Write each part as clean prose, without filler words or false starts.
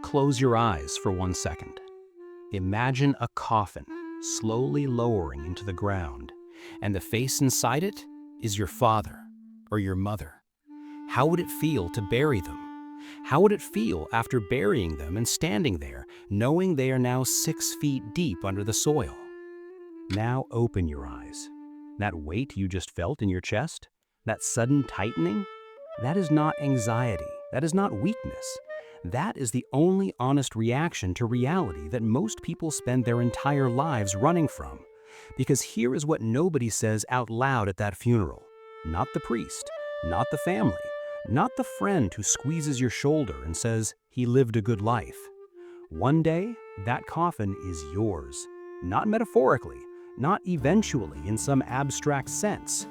close your eyes for 1 second. Imagine a coffin slowly lowering into the ground, and the face inside it is your father or your mother. How would it feel to bury them? How would it feel after burying them and standing there, knowing they are now 6 feet deep under the soil? Now open your eyes. That weight you just felt in your chest, that sudden tightening, that is not anxiety, that is not weakness. That is the only honest reaction to reality that most people spend their entire lives running from. Because here is what nobody says out loud at that funeral. Not the priest, not the family, not the friend who squeezes your shoulder and says he lived a good life. One day, that coffin is yours. Not metaphorically, not eventually in some abstract sense.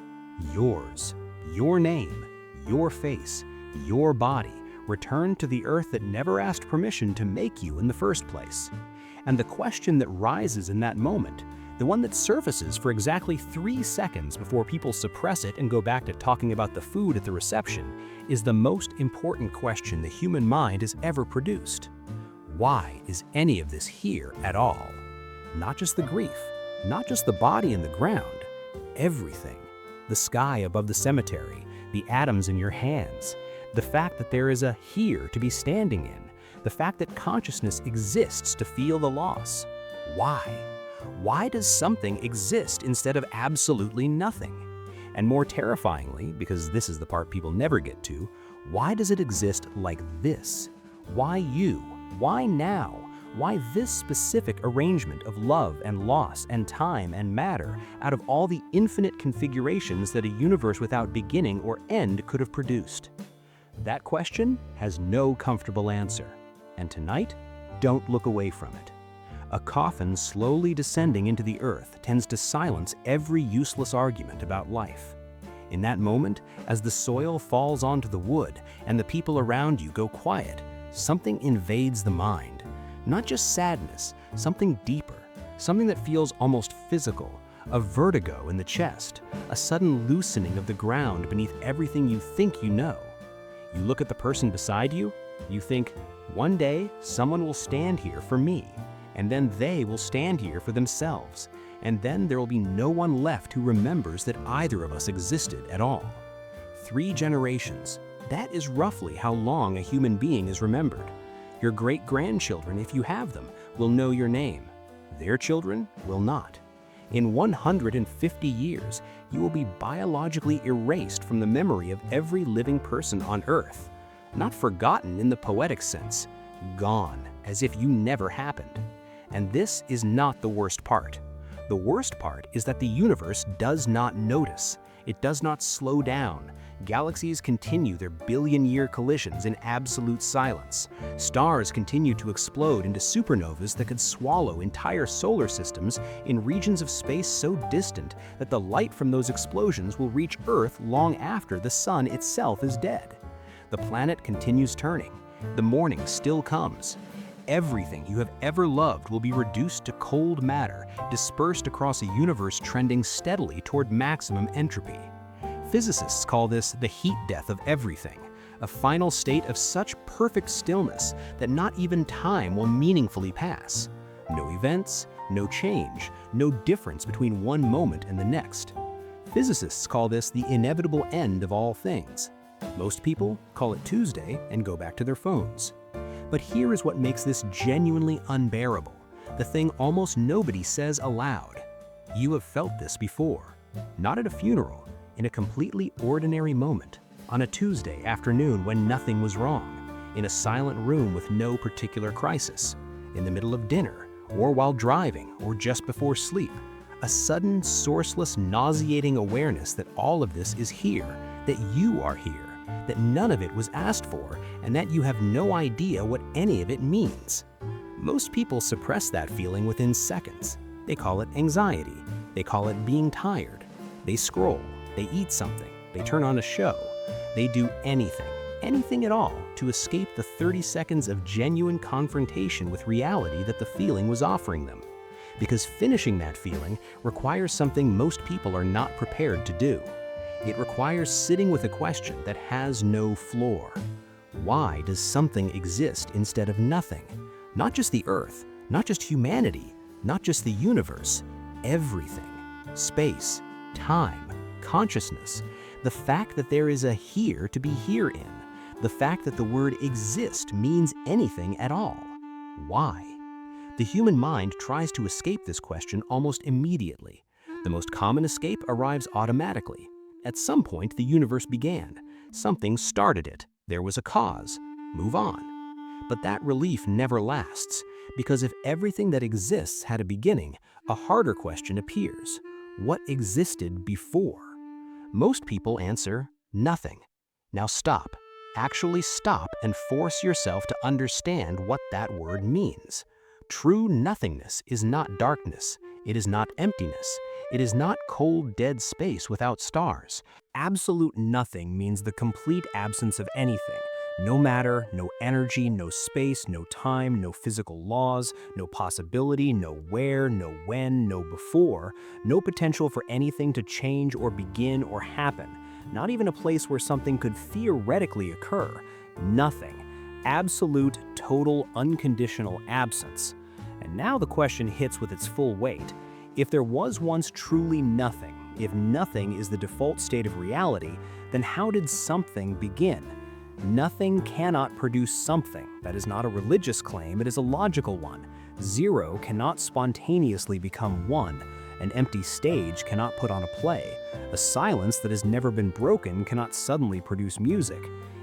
Yours. Your name, your face, your body, returned to the earth that never asked permission to make you in the first place. And the question that rises in that moment, the one that surfaces for exactly 3 seconds before people suppress it and go back to talking about the food at the reception, is the most important question the human mind has ever produced. Why is any of this here at all? Not just the grief, not just the body in the ground, everything. The sky above the cemetery, the atoms in your hands, the fact that there is a here to be standing in, the fact that consciousness exists to feel the loss. Why? Why does something exist instead of absolutely nothing? And more terrifyingly, because this is the part people never get to, why does it exist like this? Why you? Why now? Why this specific arrangement of love and loss and time and matter out of all the infinite configurations that a universe without beginning or end could have produced? That question has no comfortable answer. And tonight, don't look away from it. A coffin slowly descending into the earth tends to silence every useless argument about life. In that moment, as the soil falls onto the wood and the people around you go quiet, something invades the mind. Not just sadness, something deeper, something that feels almost physical, a vertigo in the chest, a sudden loosening of the ground beneath everything you think you know. You look at the person beside you, you think, one day someone will stand here for me, and then they will stand here for themselves, and then there will be no one left who remembers that either of us existed at all. 3 generations, that is roughly how long a human being is remembered. Your great-grandchildren, if you have them, will know your name. Their children will not. In 150 years, you will be biologically erased from the memory of every living person on Earth. Not forgotten in the poetic sense, gone, as if you never happened. And this is not the worst part. The worst part is that the universe does not notice. It does not slow down. Galaxies continue their billion-year collisions in absolute silence. Stars continue to explode into supernovas that could swallow entire solar systems in regions of space so distant that the light from those explosions will reach Earth long after the sun itself is dead. The planet continues turning. The morning still comes. Everything you have ever loved will be reduced to cold matter, dispersed across a universe trending steadily toward maximum entropy. Physicists call this the heat death of everything, a final state of such perfect stillness that not even time will meaningfully pass. No events, no change, no difference between one moment and the next. Physicists call this the inevitable end of all things. Most people call it Tuesday and go back to their phones. But here is what makes this genuinely unbearable, the thing almost nobody says aloud. You have felt this before, not at a funeral, in a completely ordinary moment, on a Tuesday afternoon when nothing was wrong, in a silent room with no particular crisis, in the middle of dinner, or while driving, or just before sleep. A sudden, sourceless, nauseating awareness that all of this is here, that you are here, that none of it was asked for, and that you have no idea what any of it means. Most people suppress that feeling within seconds. They call it anxiety. They call it being tired. They scroll. They eat something, they turn on a show, they do anything at all to escape the 30 seconds of genuine confrontation with reality that the feeling was offering them. Because finishing that feeling requires something most people are not prepared to do. It requires sitting with a question that has no floor. Why does something exist instead of nothing? Not just the earth, not just humanity, not just the universe, everything. Space, time, consciousness, the fact that there is a here to be here in, the fact that the word exist means anything at all. Why? The human mind tries to escape this question almost immediately. The most common escape arrives automatically. At some point, the universe began. Something started it. There was a cause. Move on. But that relief never lasts, because if everything that exists had a beginning, a harder question appears. What existed before? Most people answer, nothing. Now stop. Actually stop and force yourself to understand what that word means. True nothingness is not darkness. It is not emptiness. It is not cold, dead space without stars. Absolute nothing means the complete absence of anything. No matter, no energy, no space, no time, no physical laws, no possibility, no where, no when, no before, no potential for anything to change or begin or happen. Not even a place where something could theoretically occur. Nothing. Absolute, total, unconditional absence. And now the question hits with its full weight. If there was once truly nothing, if nothing is the default state of reality, then how did something begin? Nothing cannot produce something. That is not a religious claim, it is a logical one. Zero cannot spontaneously become one. An empty stage cannot put on a play. A silence that has never been broken cannot suddenly produce music.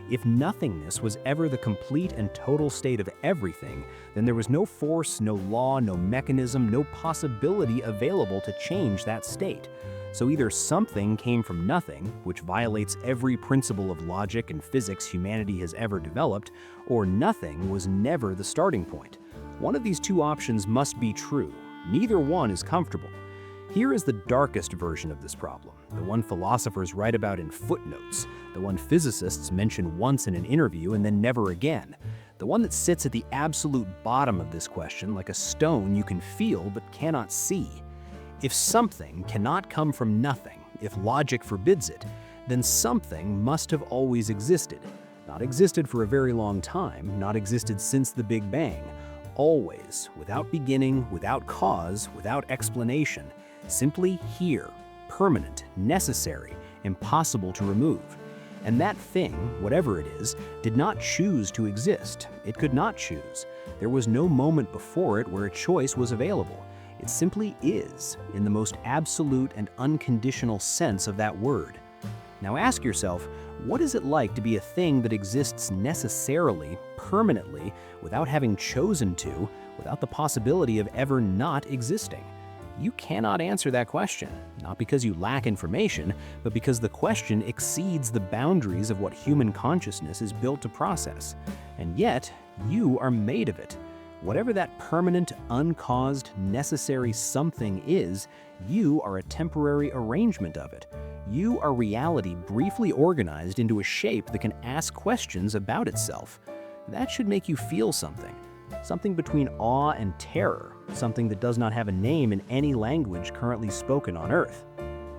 If nothingness was ever the complete and total state of everything, then there was no force, no law, no mechanism, no possibility available to change that state. So either something came from nothing, which violates every principle of logic and physics humanity has ever developed, or nothing was never the starting point. One of these two options must be true. Neither one is comfortable. Here is the darkest version of this problem, the one philosophers write about in footnotes, the one physicists mention once in an interview and then never again, the one that sits at the absolute bottom of this question like a stone you can feel but cannot see. If something cannot come from nothing, if logic forbids it, then something must have always existed. Not existed for a very long time, not existed since the Big Bang. Always, without beginning, without cause, without explanation. Simply here, permanent, necessary, impossible to remove. And that thing, whatever it is, did not choose to exist. It could not choose. There was no moment before it where a choice was available. It simply is, in the most absolute and unconditional sense of that word. Now ask yourself, what is it like to be a thing that exists necessarily, permanently, without having chosen to, without the possibility of ever not existing? You cannot answer that question, not because you lack information, but because the question exceeds the boundaries of what human consciousness is built to process. And yet, you are made of it. Whatever that permanent, uncaused, necessary something is, you are a temporary arrangement of it. You are reality briefly organized into a shape that can ask questions about itself. That should make you feel something. Something between awe and terror, something that does not have a name in any language currently spoken on Earth.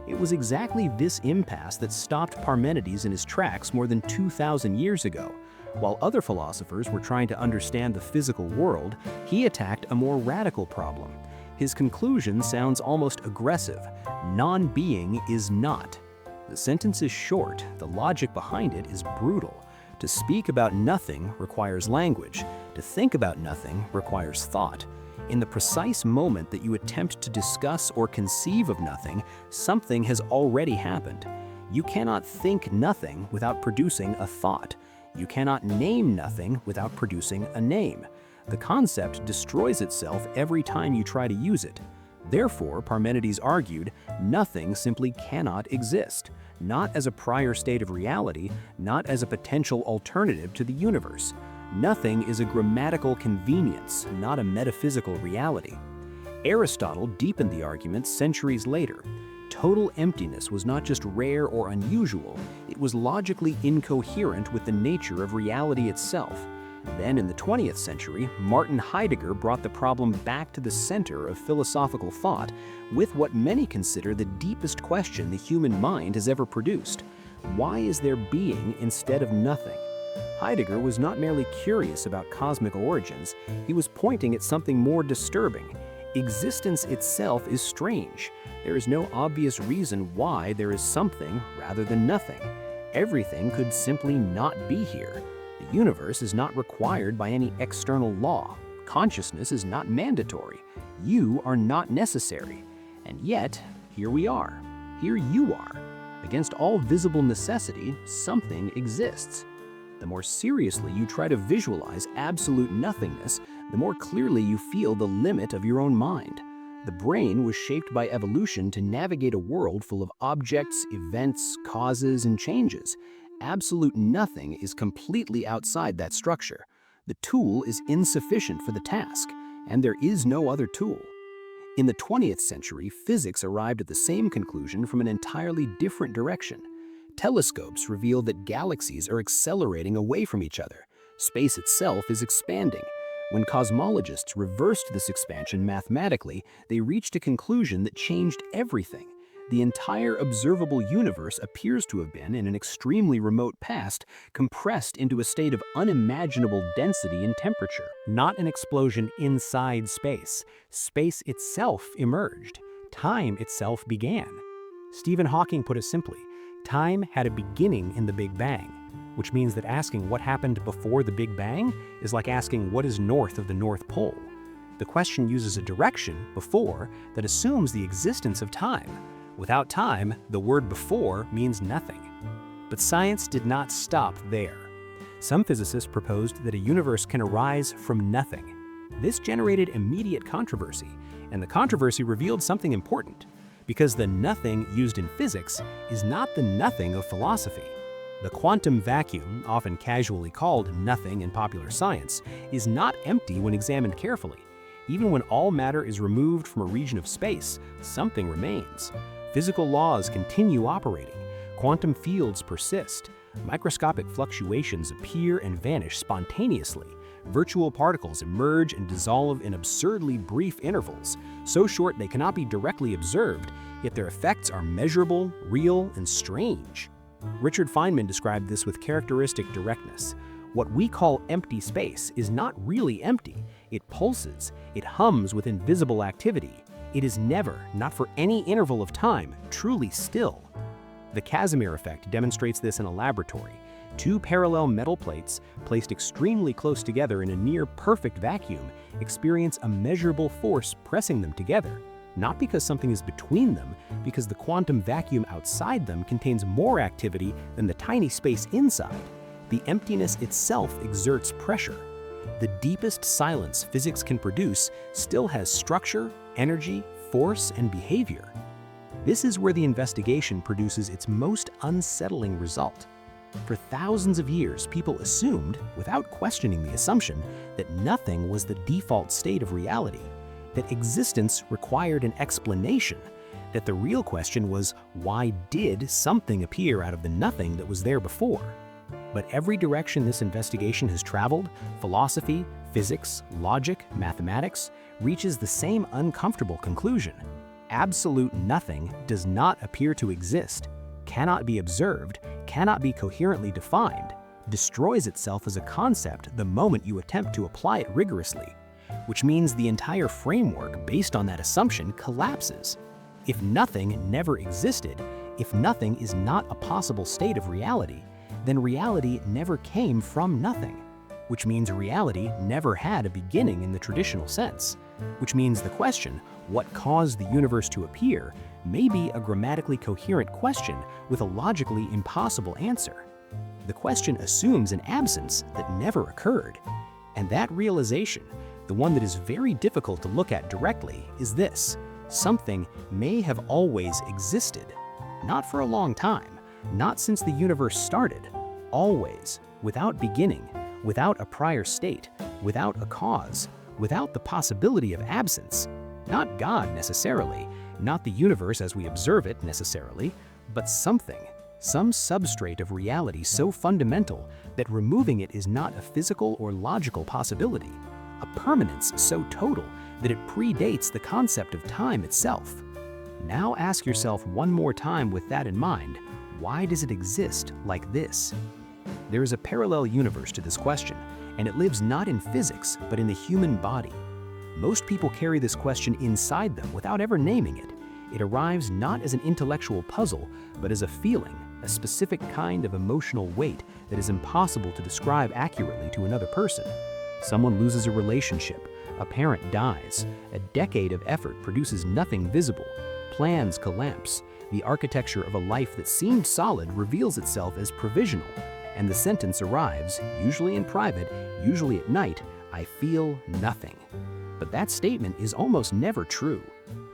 It was exactly this impasse that stopped Parmenides in his tracks more than 2,000 years ago. While other philosophers were trying to understand the physical world, he attacked a more radical problem. His conclusion sounds almost aggressive. Non-being is not. The sentence is short, the logic behind it is brutal. To speak about nothing requires language. To think about nothing requires thought. In the precise moment that you attempt to discuss or conceive of nothing, something has already happened. You cannot think nothing without producing a thought. You cannot name nothing without producing a name. The concept destroys itself every time you try to use it. Therefore, Parmenides argued, nothing simply cannot exist. Not as a prior state of reality, not as a potential alternative to the universe. Nothing is a grammatical convenience, not a metaphysical reality. Aristotle deepened the argument centuries later. Total emptiness was not just rare or unusual, it was logically incoherent with the nature of reality itself. Then in the 20th century, Martin Heidegger brought the problem back to the center of philosophical thought with what many consider the deepest question the human mind has ever produced. Why is there being instead of nothing? Heidegger was not merely curious about cosmic origins, he was pointing at something more disturbing. Existence itself is strange. There is no obvious reason why there is something rather than nothing. Everything could simply not be here. The universe is not required by any external law. Consciousness is not mandatory. You are not necessary. And yet, here we are. Here you are. Against all visible necessity, something exists. The more seriously you try to visualize absolute nothingness, the more clearly you feel the limit of your own mind. The brain was shaped by evolution to navigate a world full of objects, events, causes, and changes. Absolute nothing is completely outside that structure. The tool is insufficient for the task, and there is no other tool. In the 20th century, physics arrived at the same conclusion from an entirely different direction. Telescopes reveal that galaxies are accelerating away from each other. Space itself is expanding. When cosmologists reversed this expansion mathematically, they reached a conclusion that changed everything. The entire observable universe appears to have been, in an extremely remote past, compressed into a state of unimaginable density and temperature. Not an explosion inside space. Space itself emerged. Time itself began. Stephen Hawking put it simply, time had a beginning in the Big Bang, which means that asking what happened before the Big Bang is like asking what is north of the North Pole. The question uses a direction, before, that assumes the existence of time. Without time, the word before means nothing. But science did not stop there. Some physicists proposed that a universe can arise from nothing. This generated immediate controversy, and the controversy revealed something important, because the nothing used in physics is not the nothing of philosophy. The quantum vacuum, often casually called nothing in popular science, is not empty when examined carefully. Even when all matter is removed from a region of space, something remains. Physical laws continue operating. Quantum fields persist. Microscopic fluctuations appear and vanish spontaneously. Virtual particles emerge and dissolve in absurdly brief intervals, so short they cannot be directly observed, yet their effects are measurable, real, and strange. Richard Feynman described this with characteristic directness. What we call empty space is not really empty. It pulses, it hums with invisible activity. It is never, not for any interval of time, truly still. The Casimir effect demonstrates this in a laboratory. Two parallel metal plates, placed extremely close together in a near-perfect vacuum, experience a measurable force pressing them together. Not because something is between them, because the quantum vacuum outside them contains more activity than the tiny space inside. The emptiness itself exerts pressure. The deepest silence physics can produce still has structure, energy, force, and behavior. This is where the investigation produces its most unsettling result. For thousands of years, people assumed, without questioning the assumption, that nothing was the default state of reality, that existence required an explanation, that the real question was, why did something appear out of the nothing that was there before? But every direction this investigation has traveled, philosophy, physics, logic, mathematics, reaches the same uncomfortable conclusion. Absolute nothing does not appear to exist, cannot be observed, cannot be coherently defined, destroys itself as a concept the moment you attempt to apply it rigorously, which means the entire framework based on that assumption collapses. If nothing never existed, if nothing is not a possible state of reality, then reality never came from nothing, which means reality never had a beginning in the traditional sense, which means the question, what caused the universe to appear, may be a grammatically coherent question with a logically impossible answer. The question assumes an absence that never occurred. And that realization, the one that is very difficult to look at directly, is this: something may have always existed. Not for a long time, not since the universe started. Always, without beginning, without a prior state, without a cause, without the possibility of absence. Not God necessarily, not the universe as we observe it necessarily, but something, some substrate of reality so fundamental that removing it is not a physical or logical possibility, a permanence so total that it predates the concept of time itself. Now ask yourself one more time with that in mind, why does it exist like this? There is a parallel universe to this question, and it lives not in physics, but in the human body. Most people carry this question inside them without ever naming it. It arrives not as an intellectual puzzle, but as a feeling, a specific kind of emotional weight that is impossible to describe accurately to another person. Someone loses a relationship, a parent dies, a decade of effort produces nothing visible, plans collapse, the architecture of a life that seemed solid reveals itself as provisional, and the sentence arrives, usually in private, usually at night, "I feel nothing." But that statement is almost never true.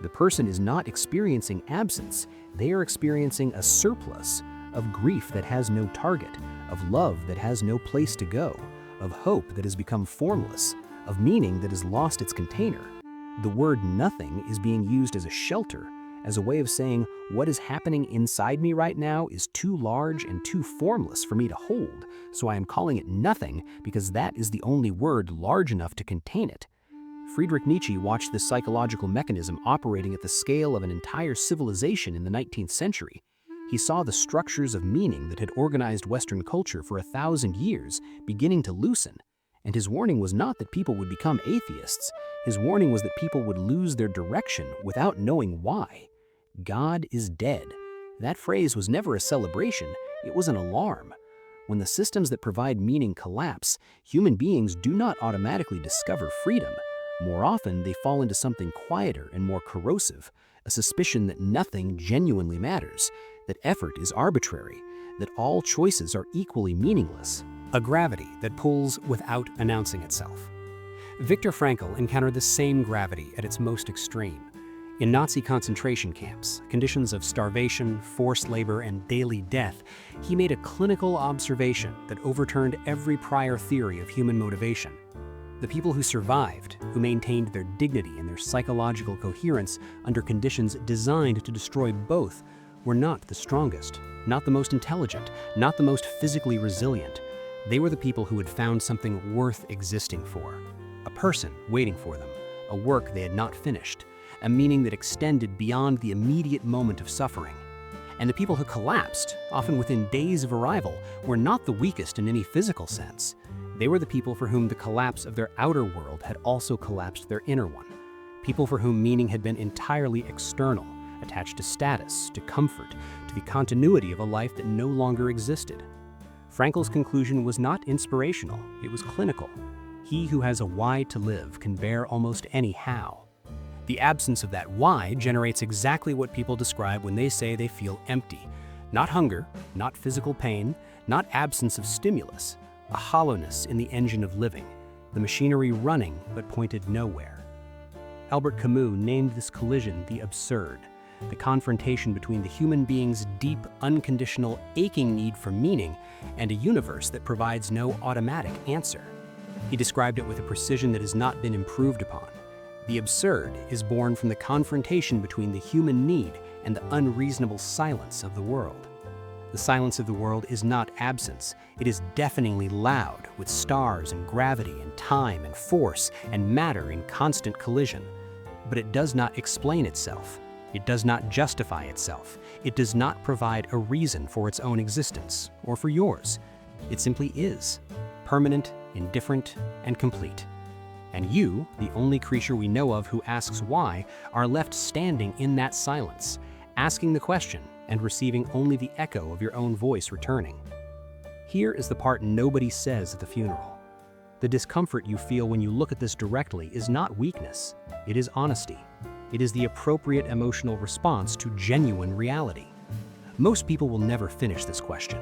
The person is not experiencing absence, they are experiencing a surplus of grief that has no target, of love that has no place to go, of hope that has become formless, of meaning that has lost its container. The word nothing is being used as a shelter, as a way of saying what is happening inside me right now is too large and too formless for me to hold, so I am calling it nothing because that is the only word large enough to contain it. Friedrich Nietzsche watched this psychological mechanism operating at the scale of an entire civilization in the 19th century. He saw the structures of meaning that had organized Western culture for 1,000 years beginning to loosen. And his warning was not that people would become atheists. His warning was that people would lose their direction without knowing why. God is dead. That phrase was never a celebration, it was an alarm. When the systems that provide meaning collapse, human beings do not automatically discover freedom. More often, they fall into something quieter and more corrosive, a suspicion that nothing genuinely matters, that effort is arbitrary, that all choices are equally meaningless, a gravity that pulls without announcing itself. Viktor Frankl encountered the same gravity at its most extreme. In Nazi concentration camps, conditions of starvation, forced labor, and daily death, he made a clinical observation that overturned every prior theory of human motivation. The people who survived, who maintained their dignity and their psychological coherence under conditions designed to destroy both, were not the strongest, not the most intelligent, not the most physically resilient. They were the people who had found something worth existing for, a person waiting for them, a work they had not finished, a meaning that extended beyond the immediate moment of suffering. And the people who collapsed, often within days of arrival, were not the weakest in any physical sense. They were the people for whom the collapse of their outer world had also collapsed their inner one. People for whom meaning had been entirely external, attached to status, to comfort, to the continuity of a life that no longer existed. Frankl's conclusion was not inspirational, it was clinical. He who has a why to live can bear almost any how. The absence of that why generates exactly what people describe when they say they feel empty. Not hunger, not physical pain, not absence of stimulus, a hollowness in the engine of living, the machinery running but pointed nowhere. Albert Camus named this collision the absurd, the confrontation between the human being's deep, unconditional, aching need for meaning and a universe that provides no automatic answer. He described it with a precision that has not been improved upon. The absurd is born from the confrontation between the human need and the unreasonable silence of the world. The silence of the world is not absence, it is deafeningly loud, with stars and gravity and time and force and matter in constant collision. But it does not explain itself. It does not justify itself. It does not provide a reason for its own existence, or for yours. It simply is, permanent, indifferent, and complete. And you, the only creature we know of who asks why, are left standing in that silence, asking the question and receiving only the echo of your own voice returning. Here is the part nobody says at the funeral. The discomfort you feel when you look at this directly is not weakness, it is honesty. It is the appropriate emotional response to genuine reality. Most people will never finish this question,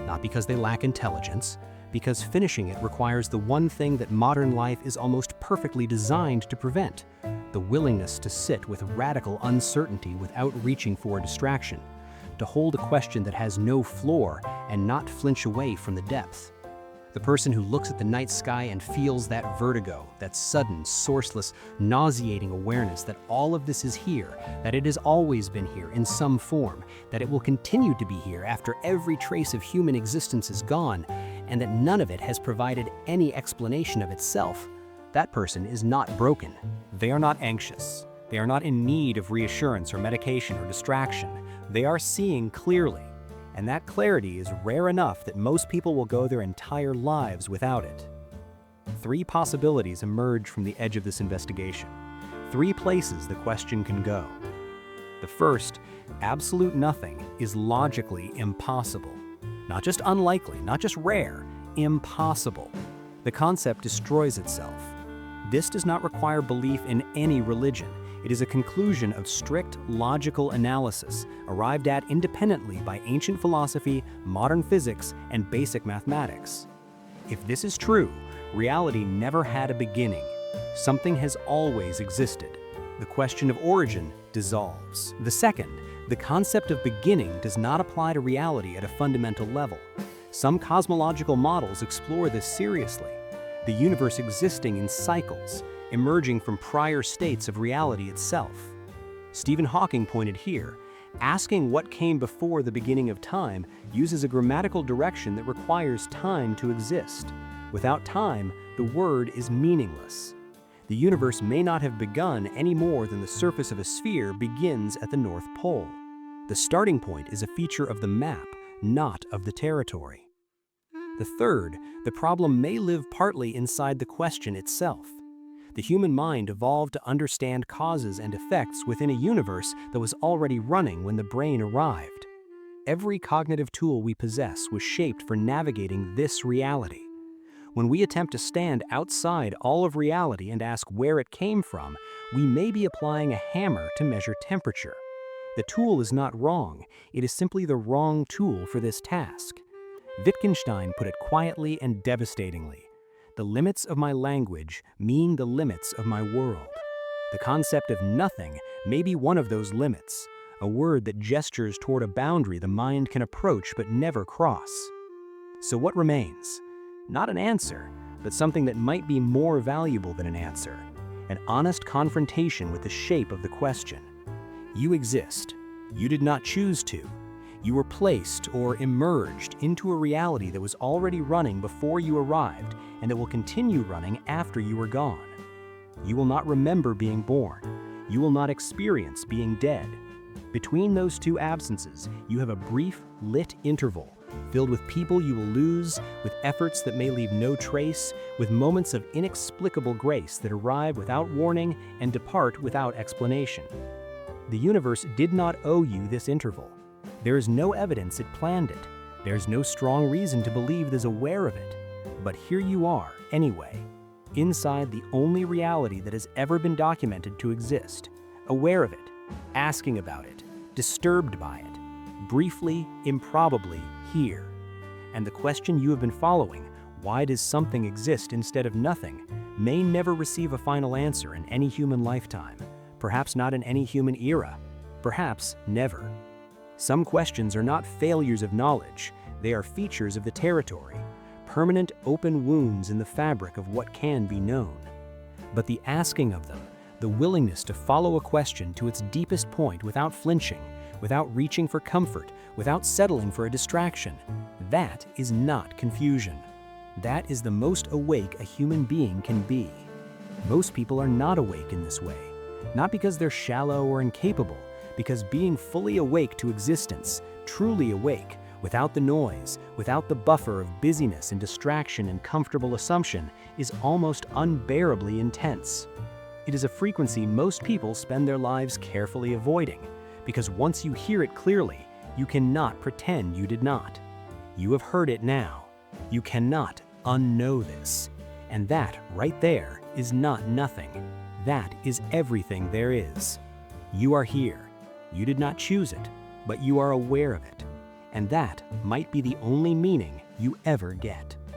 not because they lack intelligence, because finishing it requires the one thing that modern life is almost perfectly designed to prevent, the willingness to sit with radical uncertainty without reaching for a distraction, to hold a question that has no floor and not flinch away from the depth. The person who looks at the night sky and feels that vertigo, that sudden, sourceless, nauseating awareness that all of this is here, that it has always been here in some form, that it will continue to be here after every trace of human existence is gone, and that none of it has provided any explanation of itself. That person is not broken. They are not anxious. They are not in need of reassurance or medication or distraction. They are seeing clearly. And that clarity is rare enough that most people will go their entire lives without it. 3 possibilities emerge from the edge of this investigation. 3 places the question can go. The first, absolute nothing, is logically impossible. Not just unlikely, not just rare, impossible. The concept destroys itself. This does not require belief in any religion. It is a conclusion of strict logical analysis, arrived at independently by ancient philosophy, modern physics, and basic mathematics. If this is true, reality never had a beginning. Something has always existed. The question of origin dissolves. The second, the concept of beginning does not apply to reality at a fundamental level. Some cosmological models explore this seriously. The universe existing in cycles, emerging from prior states of reality itself. Stephen Hawking pointed here, asking what came before the beginning of time uses a grammatical direction that requires time to exist. Without time, the word is meaningless. The universe may not have begun any more than the surface of a sphere begins at the North Pole. The starting point is a feature of the map, not of the territory. The third, the problem may live partly inside the question itself. The human mind evolved to understand causes and effects within a universe that was already running when the brain arrived. Every cognitive tool we possess was shaped for navigating this reality. When we attempt to stand outside all of reality and ask where it came from, we may be applying a hammer to measure temperature. The tool is not wrong, it is simply the wrong tool for this task. Wittgenstein put it quietly and devastatingly. The limits of my language mean the limits of my world. The concept of nothing may be one of those limits, a word that gestures toward a boundary the mind can approach but never cross. So what remains? Not an answer, but something that might be more valuable than an answer. An honest confrontation with the shape of the question. You exist. You did not choose to. You were placed or emerged into a reality that was already running before you arrived and that will continue running after you are gone. You will not remember being born. You will not experience being dead. Between those 2 absences, you have a brief, lit interval filled with people you will lose, with efforts that may leave no trace, with moments of inexplicable grace that arrive without warning and depart without explanation. The universe did not owe you this interval. There is no evidence it planned it. There's no strong reason to believe it is aware of it. But here you are, anyway, inside the only reality that has ever been documented to exist, aware of it, asking about it, disturbed by it, briefly, improbably, here. And the question you have been following, why does something exist instead of nothing, may never receive a final answer in any human lifetime, perhaps not in any human era, perhaps never. Some questions are not failures of knowledge, they are features of the territory, permanent open wounds in the fabric of what can be known. But the asking of them, the willingness to follow a question to its deepest point without flinching, without reaching for comfort, without settling for a distraction, that is not confusion. That is the most awake a human being can be. Most people are not awake in this way, not because they're shallow or incapable, because being fully awake to existence, truly awake, without the noise, without the buffer of busyness and distraction and comfortable assumption, is almost unbearably intense. It is a frequency most people spend their lives carefully avoiding, because once you hear it clearly, you cannot pretend you did not. You have heard it now. You cannot unknow this. And that, right there, is not nothing. That is everything there is. You are here. You did not choose it, but you are aware of it. And that might be the only meaning you ever get.